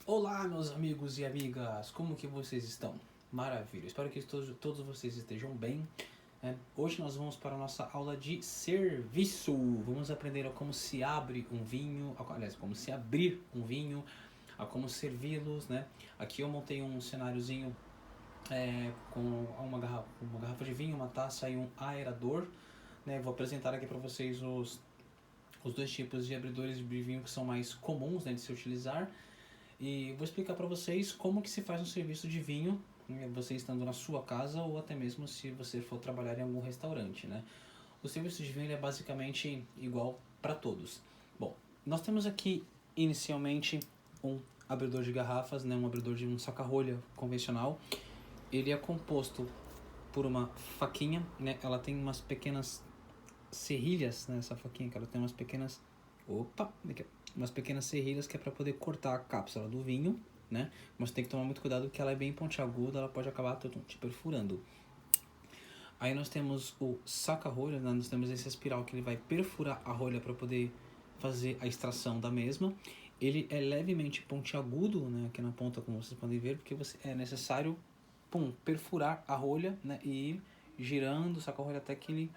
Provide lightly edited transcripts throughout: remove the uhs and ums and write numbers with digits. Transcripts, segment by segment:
Olá, meus amigos e amigas, como que vocês estão? Maravilha, espero que todos vocês estejam bem. Hoje nós vamos para a nossa aula de serviço. Vamos aprender a como se abre um vinho, aliás, como se abrir um vinho, a como servi-los, né? Aqui eu montei um cenáriozinho com uma garrafa de vinho, uma taça e um aerador. Né? Vou apresentar aqui para vocês os dois tipos de abridores de vinho que são mais comuns, né, de se utilizar. E vou explicar para vocês como que se faz um serviço de vinho, né, você estando na sua casa ou até mesmo se você for trabalhar em algum restaurante, né? O serviço de vinho é basicamente igual para todos. Bom, nós temos aqui inicialmente um abridor de garrafas, né, um abridor de um saca-rolha convencional. Ele é composto por uma faquinha, né? Ela tem umas pequenas serrilhas nessa faquinha, que ela tem umas pequenas umas pequenas serrilhas que é para poder cortar a cápsula do vinho, né? Mas tem que tomar muito cuidado porque ela é bem pontiaguda, ela pode acabar te perfurando. Aí nós temos o saca-rolha, né? Nós temos esse espiral que ele vai perfurar a rolha para poder fazer a extração da mesma. Ele é levemente pontiagudo, né? Aqui na ponta, como vocês podem ver, porque é necessário perfurar a rolha, né? E ir girando o saca-rolha até que ele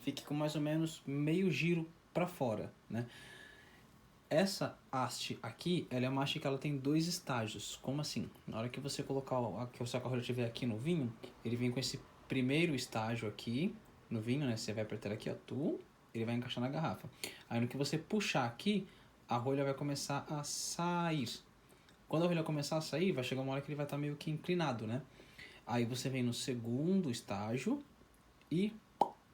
fique com mais ou menos meio giro para fora, né? Essa haste aqui, ela é uma haste que ela tem dois estágios. Como assim? Na hora que você colocar que o saca-rolha estiver aqui no vinho, ele vem com esse primeiro estágio aqui no vinho, né? Você vai apertar aqui, ó, ele vai encaixar na garrafa. Aí no que você puxar aqui, a rolha vai começar a sair. Quando a rolha começar a sair, vai chegar uma hora que ele vai estar meio que inclinado, né? Aí você vem no segundo estágio e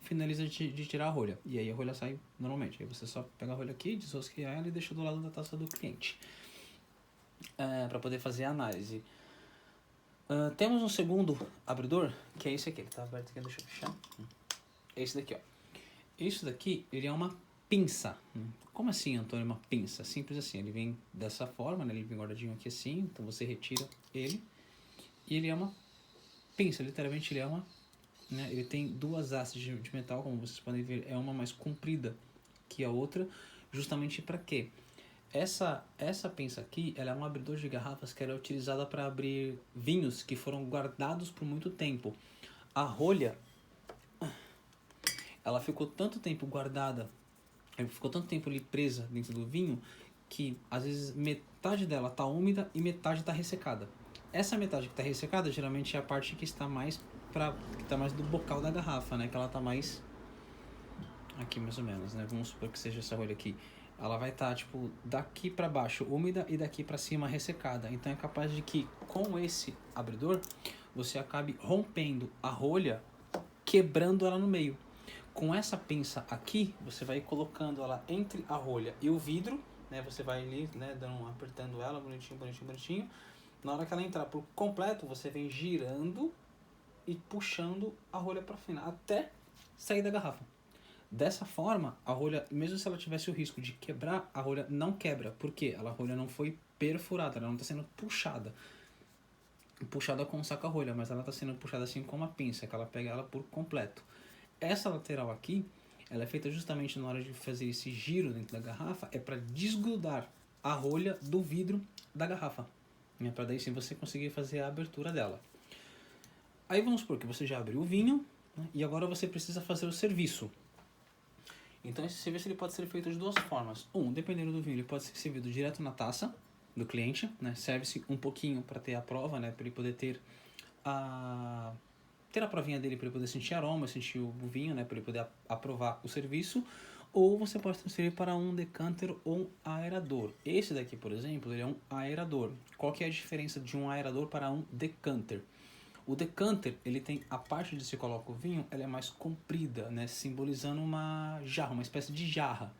finaliza de tirar a rolha. E aí a rolha sai normalmente. Aí você só pega a rolha aqui, desrosqueia ela e deixa do lado da taça do cliente. Para poder fazer a análise. Temos um segundo abridor, que é esse aqui. Ele tá aberto aqui, deixa eu fechar. É esse daqui, ó. Isso daqui, ele é uma pinça. Como assim, Antônio, uma pinça? Simples assim, ele vem dessa forma, né? Ele vem guardadinho aqui assim, então você retira ele. E ele é uma pinça, literalmente ele é uma... Né? Ele tem duas hastes de metal, como vocês podem ver, é uma mais comprida que a outra, justamente para quê? Essa pinça aqui, ela é um abridor de garrafas que era utilizada para abrir vinhos que foram guardados por muito tempo. A rolha, ela ficou tanto tempo guardada, ficou tanto tempo ali presa dentro do vinho, que às vezes metade dela tá úmida e metade tá ressecada. Essa metade que tá ressecada geralmente é a parte que está mais que tá mais do bocal da garrafa, né? Que ela tá mais aqui mais ou menos, né? Vamos supor que seja essa rolha aqui. Ela vai estar tipo daqui para baixo úmida e daqui para cima ressecada. Então é capaz de que com esse abridor você acabe rompendo a rolha, quebrando ela no meio. Com essa pinça aqui, você vai colocando ela entre a rolha e o vidro, né? Você vai ali, né, apertando ela bonitinho, bonitinho, bonitinho. Na hora que ela entrar por completo, você vem girando e puxando a rolha para fora até sair da garrafa. Dessa forma, a rolha, mesmo se ela tivesse o risco de quebrar, a rolha não quebra. Por quê? A rolha não foi perfurada, ela não está sendo puxada com o saca-rolha, mas ela está sendo puxada assim com uma pinça, que ela pega ela por completo. Essa lateral aqui, ela é feita justamente na hora de fazer esse giro dentro da garrafa, é para desgrudar a rolha do vidro da garrafa, né? Para daí sim você conseguir fazer a abertura dela. Aí vamos supor que você já abriu o vinho, né? E agora você precisa fazer o serviço. Então esse serviço ele pode ser feito de duas formas. Dependendo do vinho, ele pode ser servido direto na taça do cliente, né? Serve-se um pouquinho para ter a prova, né? Para ele poder ter a provinha dele, para ele poder sentir aroma, sentir o vinho, né? Para ele poder aprovar o serviço. Ou você pode transferir para um decanter ou um aerador. Esse daqui, por exemplo, ele é um aerador. Qual que é a diferença de um aerador para um decanter? O decanter, ele tem a parte onde se coloca o vinho, ela é mais comprida, né, simbolizando uma jarra, uma espécie de jarra,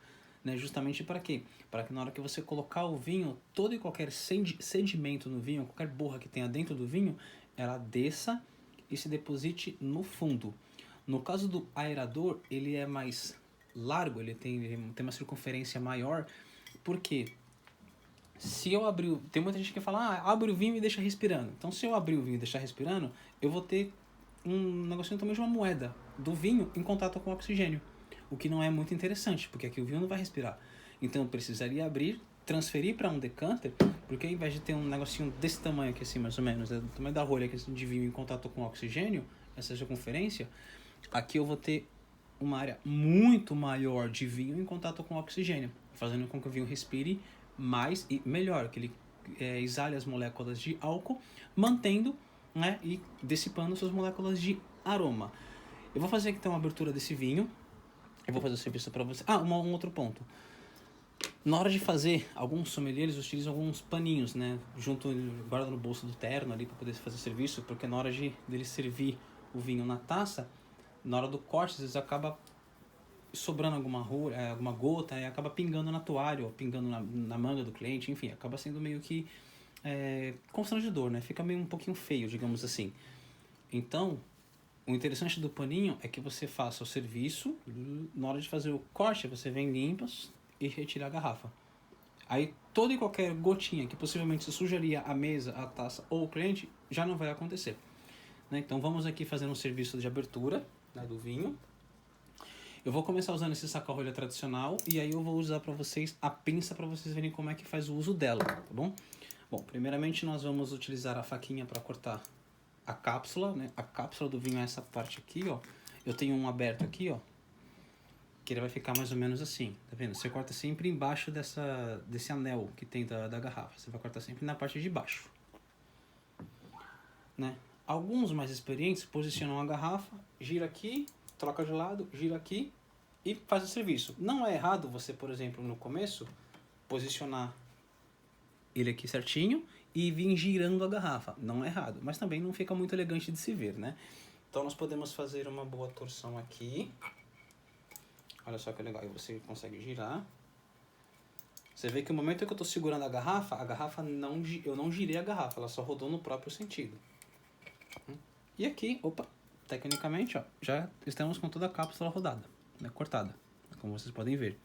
né, justamente para quê? Para que na hora que você colocar o vinho, todo e qualquer sedimento no vinho, qualquer borra que tenha dentro do vinho, ela desça e se deposite no fundo. No caso do aerador, ele é mais largo, ele tem uma circunferência maior, porque se eu abrir, tem muita gente que fala, abre o vinho e deixa respirando. Então, se eu abrir o vinho e deixar respirando, eu vou ter um negocinho também de uma moeda do vinho em contato com o oxigênio, o que não é muito interessante, porque aqui o vinho não vai respirar. Então, eu precisaria abrir, transferir para um decanter, porque ao invés de ter um negocinho desse tamanho aqui assim, mais ou menos, do tamanho da rolha aqui de vinho em contato com oxigênio, essa circunferência, aqui eu vou ter uma área muito maior de vinho em contato com oxigênio, fazendo com que o vinho respire mais e melhor, que ele exale as moléculas de álcool, mantendo, né, e dissipando suas moléculas de aroma. Eu vou fazer aqui então uma abertura desse vinho, eu vou fazer o serviço para você. Um outro ponto. Na hora de fazer, alguns sommeliers utilizam alguns paninhos, né, guarda no bolso do terno ali para poder fazer serviço, porque na hora dele servir o vinho na taça, na hora do corte, às vezes acaba sobrando alguma gota e acaba pingando na toalha ou pingando na manga do cliente, enfim, acaba sendo meio que constrangedor, né? Fica meio um pouquinho feio, digamos assim. Então, o interessante do paninho é que você faça o serviço, na hora de fazer o corte, você vem limpas e retira a garrafa. Aí toda e qualquer gotinha que possivelmente sujaria a mesa, a taça ou o cliente, já não vai acontecer. Né? Então vamos aqui fazer um serviço de abertura, né, do vinho. Eu vou começar usando esse saca-rolha tradicional e aí eu vou usar para vocês a pinça para vocês verem como é que faz o uso dela, tá bom? Bom, primeiramente nós vamos utilizar a faquinha para cortar a cápsula, né? A cápsula do vinho é essa parte aqui, ó. Eu tenho um aberto aqui, ó, que ele vai ficar mais ou menos assim, tá vendo? Você corta sempre embaixo desse anel que tem da garrafa. Você vai cortar sempre na parte de baixo, né? Alguns mais experientes posicionam a garrafa, gira aqui, troca de lado, gira aqui e faz o serviço. Não é errado você, por exemplo, no começo, posicionar ele aqui certinho e vir girando a garrafa. Não é errado, mas também não fica muito elegante de se ver, né? Então nós podemos fazer uma boa torção aqui. Olha só que legal, aí você consegue girar. Você vê que no momento que eu estou segurando a garrafa eu não girei a garrafa, ela só rodou no próprio sentido. E aqui, tecnicamente, ó, já estamos com toda a cápsula rodada, né, cortada, como vocês podem ver.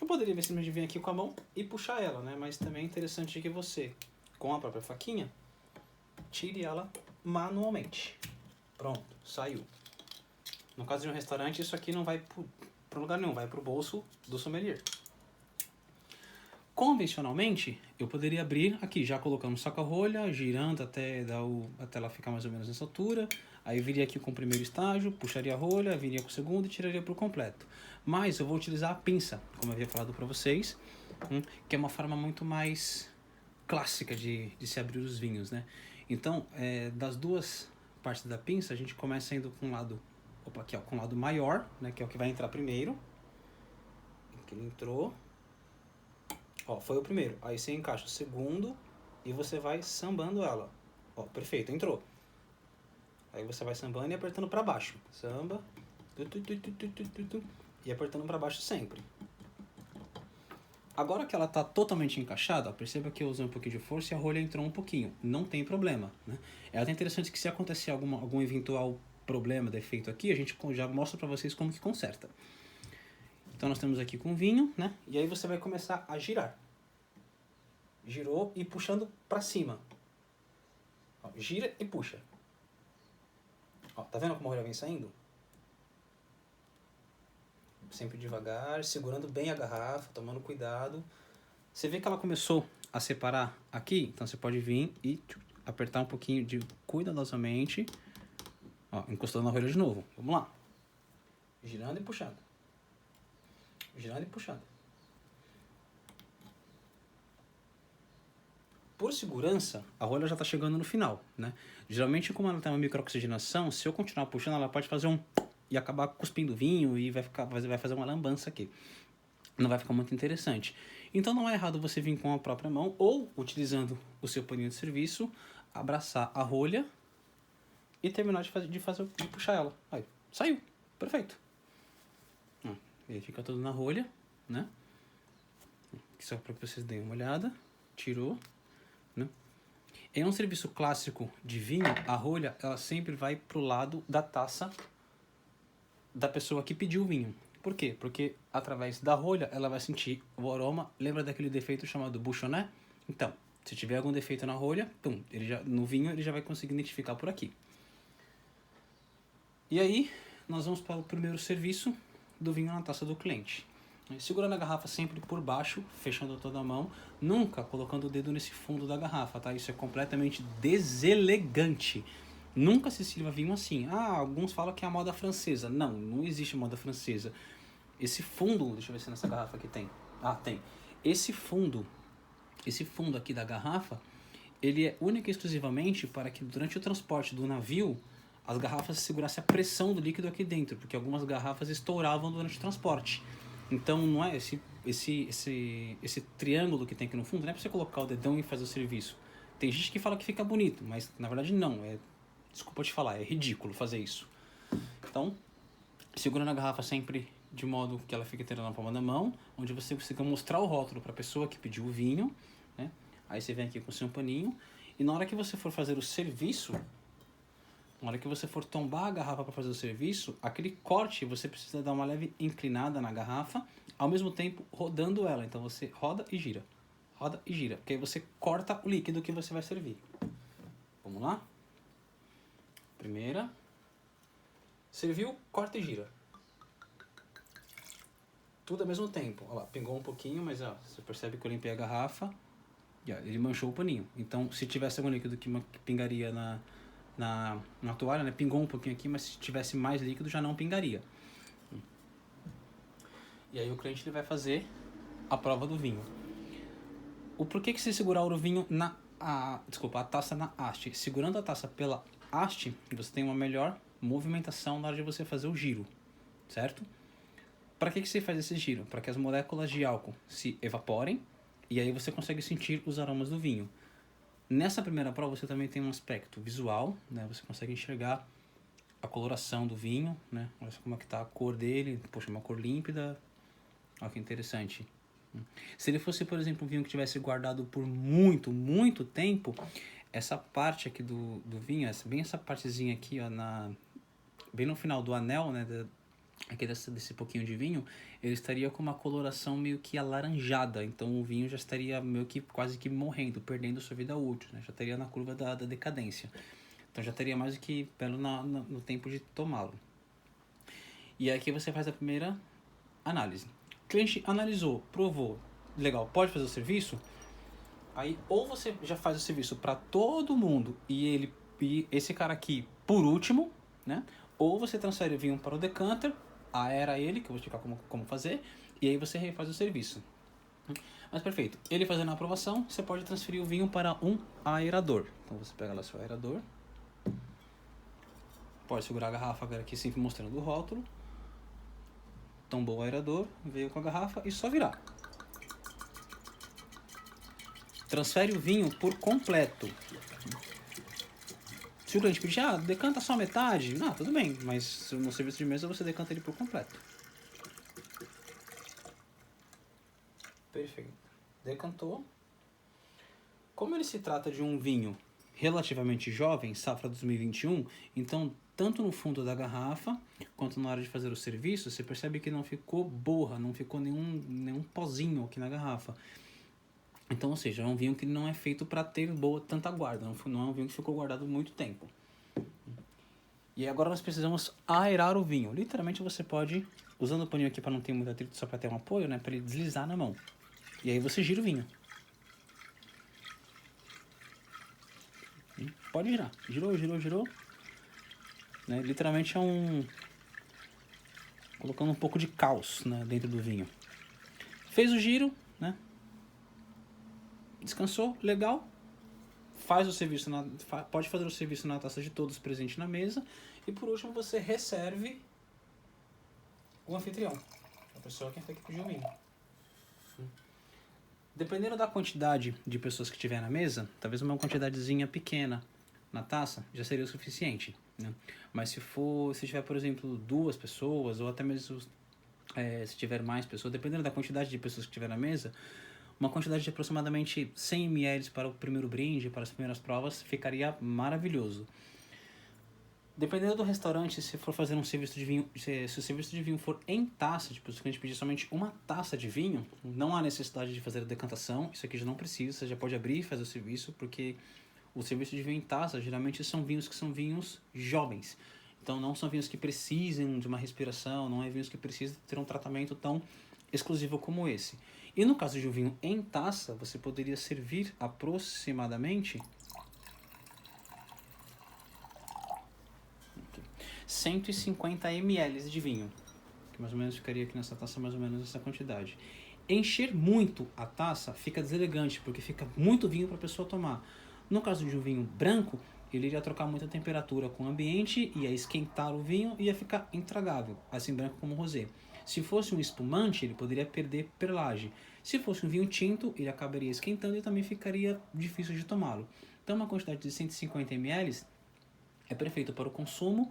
Eu poderia simplesmente vir aqui com a mão e puxar ela, né, mas também é interessante que você, com a própria faquinha, tire ela manualmente. Pronto, saiu. No caso de um restaurante, isso aqui não vai para lugar nenhum, vai para o bolso do sommelier. Convencionalmente, eu poderia abrir aqui, já colocando o saca-rolha, girando até ela ficar mais ou menos nessa altura. Aí eu viria aqui com o primeiro estágio, puxaria a rolha, viria com o segundo e tiraria por completo. Mas eu vou utilizar a pinça, como eu havia falado para vocês, que é uma forma muito mais clássica de se abrir os vinhos, né? Então, das duas partes da pinça, a gente começa indo com o lado, aqui, ó, com o lado maior, né, que é o que vai entrar primeiro. Aqui ele entrou. Ó, foi o primeiro. Aí você encaixa o segundo e você vai sambando ela. Ó, perfeito, entrou. Aí você vai sambando e apertando para baixo. Samba. E apertando para baixo sempre. Agora que ela tá totalmente encaixada, ó, perceba que eu usei um pouquinho de força e a rolha entrou um pouquinho. Não tem problema, né? É até interessante que se acontecer algum eventual problema, defeito aqui, a gente já mostra para vocês como que conserta. Então nós temos aqui com vinho, né? E aí você vai começar a girar. Girou e puxando para cima. Ó, gira e puxa. Ó, tá vendo como a rolha vem saindo? Sempre devagar, segurando bem a garrafa, tomando cuidado. Você vê que ela começou a separar aqui? Então você pode vir e apertar um pouquinho cuidadosamente. Ó, encostando na rolha de novo. Vamos lá. Girando e puxando. Girando e puxando. Por segurança, a rolha já está chegando no final, né? Geralmente, como ela tem uma microoxigenação, se eu continuar puxando, ela pode fazer e acabar cuspindo vinho e vai fazer uma lambança aqui. Não vai ficar muito interessante. Então não é errado você vir com a própria mão ou, utilizando o seu paninho de serviço, abraçar a rolha e terminar de puxar ela. Aí, saiu. Perfeito. Ele fica todo na rolha, né? Só para que vocês deem uma olhada. Tirou, né? Em um serviço clássico de vinho, a rolha ela sempre vai pro lado da taça da pessoa que pediu o vinho. Por quê? Porque através da rolha ela vai sentir o aroma. Lembra daquele defeito chamado bouchonnet? Então, se tiver algum defeito na rolha, no vinho ele já vai conseguir identificar por aqui. E aí, nós vamos para o primeiro serviço do vinho na taça do cliente. Segurando a garrafa sempre por baixo, fechando toda a mão, nunca colocando o dedo nesse fundo da garrafa, tá? Isso é completamente deselegante. Nunca se sirva vinho assim. Ah, alguns falam que é a moda francesa. Não, não existe moda francesa. Esse fundo, deixa eu ver se nessa garrafa aqui tem. Ah, tem. Esse fundo aqui da garrafa, ele é único e exclusivamente para que durante o transporte do navio as garrafas segurassem a pressão do líquido aqui dentro, porque algumas garrafas estouravam durante o transporte. Então não é esse triângulo que tem aqui no fundo, não é para você colocar o dedão e fazer o serviço. Tem gente que fala que fica bonito, mas na verdade não. Desculpa te falar, é ridículo fazer isso. Então, segurando a garrafa sempre de modo que ela fique inteira na palma da mão, onde você consiga mostrar o rótulo para a pessoa que pediu o vinho, né? Aí você vem aqui com o seu paninho, e na hora que você for fazer o serviço, na hora que você for tombar a garrafa para fazer o serviço, aquele corte você precisa dar uma leve inclinada na garrafa, ao mesmo tempo rodando ela. Então você roda e gira, porque aí você corta o líquido que você vai servir. Vamos lá? Primeira. Serviu, corta e gira. Tudo ao mesmo tempo. Olha lá, pingou um pouquinho, mas ó, você percebe que eu limpei a garrafa e ó, ele manchou o paninho. Então, se tivesse algum líquido que pingaria na toalha, né? Pingou um pouquinho aqui, mas se tivesse mais líquido já não pingaria. E aí o cliente ele vai fazer a prova do vinho. O porquê que você segurar o vinho a taça na haste? Segurando a taça pela haste, você tem uma melhor movimentação na hora de você fazer o giro, certo? Para que você faz esse giro? Para que as moléculas de álcool se evaporem e aí você consegue sentir os aromas do vinho. Nessa primeira prova você também tem um aspecto visual, né? Você consegue enxergar a coloração do vinho, né? Olha como é que tá a cor dele, poxa, uma cor límpida. Olha que interessante. Se ele fosse, por exemplo, um vinho que tivesse guardado por muito, muito tempo, essa parte aqui do vinho, bem essa partezinha aqui, ó, bem no final do anel, né, aqui desse pouquinho de vinho, ele estaria com uma coloração meio que alaranjada. Então o vinho já estaria meio que quase que morrendo, perdendo sua vida útil, né? Já estaria na curva da decadência. Então já teria mais do que belo no tempo de tomá-lo. E aqui você faz a primeira análise. O cliente analisou, provou, legal, pode fazer o serviço? Aí ou você já faz o serviço para todo mundo e esse cara aqui por último, né? Ou você transfere o vinho para o decanter, aera ele, que eu vou explicar como fazer, e aí você refaz o serviço. Mas perfeito, ele fazendo a aprovação, você pode transferir o vinho para um aerador. Então você pega lá seu aerador, pode segurar a garrafa agora aqui sempre mostrando o rótulo, tombou o aerador, veio com a garrafa e só virar. Transfere o vinho por completo. Se o cliente pedir, decanta só metade, não, tudo bem, mas no serviço de mesa você decanta ele por completo. Perfeito. Decantou. Como ele se trata de um vinho relativamente jovem, safra 2021, então tanto no fundo da garrafa quanto na hora de fazer o serviço, você percebe que não ficou borra, não ficou nenhum pozinho aqui na garrafa. Então, ou seja, é um vinho que não é feito para ter tanta guarda, não é um vinho que ficou guardado muito tempo. E agora nós precisamos aerar o vinho. Literalmente você pode, usando o paninho aqui para não ter muito atrito, só para ter um apoio, né, para ele deslizar na mão. E aí você gira o vinho. Pode girar. Girou. Né? Literalmente colocando um pouco de caos, né, dentro do vinho. Fez o giro, né? Descansou, legal. Faz o serviço pode fazer o serviço na taça de todos presente na mesa. E por último você reserve o anfitrião, a pessoa que pediu o vinho. Dependendo da quantidade de pessoas que tiver na mesa, talvez uma quantidadezinha pequena na taça já seria o suficiente, né? Mas se tiver, por exemplo, 2 pessoas, ou até mesmo se tiver mais pessoas, dependendo da quantidade de pessoas que tiver na mesa, uma quantidade de aproximadamente 100 ml para o primeiro brinde, para as primeiras provas, ficaria maravilhoso. Dependendo do restaurante, se for fazer um serviço de vinho, se o serviço de vinho for em taça, tipo, se o cliente pedir somente uma taça de vinho, não há necessidade de fazer a decantação, isso aqui já não precisa, você já pode abrir e fazer o serviço, porque o serviço de vinho em taça, geralmente são vinhos que são vinhos jovens. Então não são vinhos que precisem de uma respiração, não é vinhos que precisam ter um tratamento tão exclusivo como esse. E no caso de um vinho em taça, você poderia servir aproximadamente 150 ml de vinho, que mais ou menos ficaria aqui nessa taça mais ou menos essa quantidade. Encher muito a taça fica deselegante, porque fica muito vinho para a pessoa tomar. No caso de um vinho branco, ele iria trocar muita temperatura com o ambiente, ia esquentar o vinho e ia ficar intragável, assim branco como rosé. Se fosse um espumante, ele poderia perder perlage. Se fosse um vinho tinto, ele acabaria esquentando e também ficaria difícil de tomá-lo. Então uma quantidade de 150 ml é perfeito para o consumo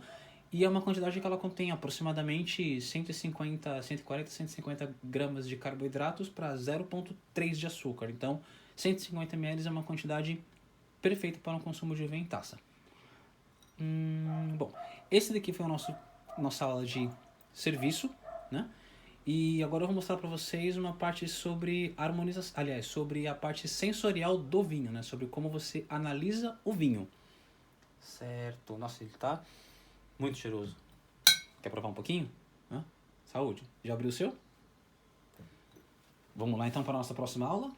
e é uma quantidade que ela contém aproximadamente 140, 150 gramas de carboidratos para 0,3 de açúcar. Então 150 ml é uma quantidade perfeita para um consumo de vinho em taça. Bom, esse daqui foi a nossa aula de serviço, né? E agora eu vou mostrar para vocês uma parte sobre harmonização, aliás, sobre a parte sensorial do vinho, né? Sobre como você analisa o vinho. Certo. Nossa, ele tá muito cheiroso. Quer provar um pouquinho? Saúde. Já abriu o seu? Vamos lá então para a nossa próxima aula?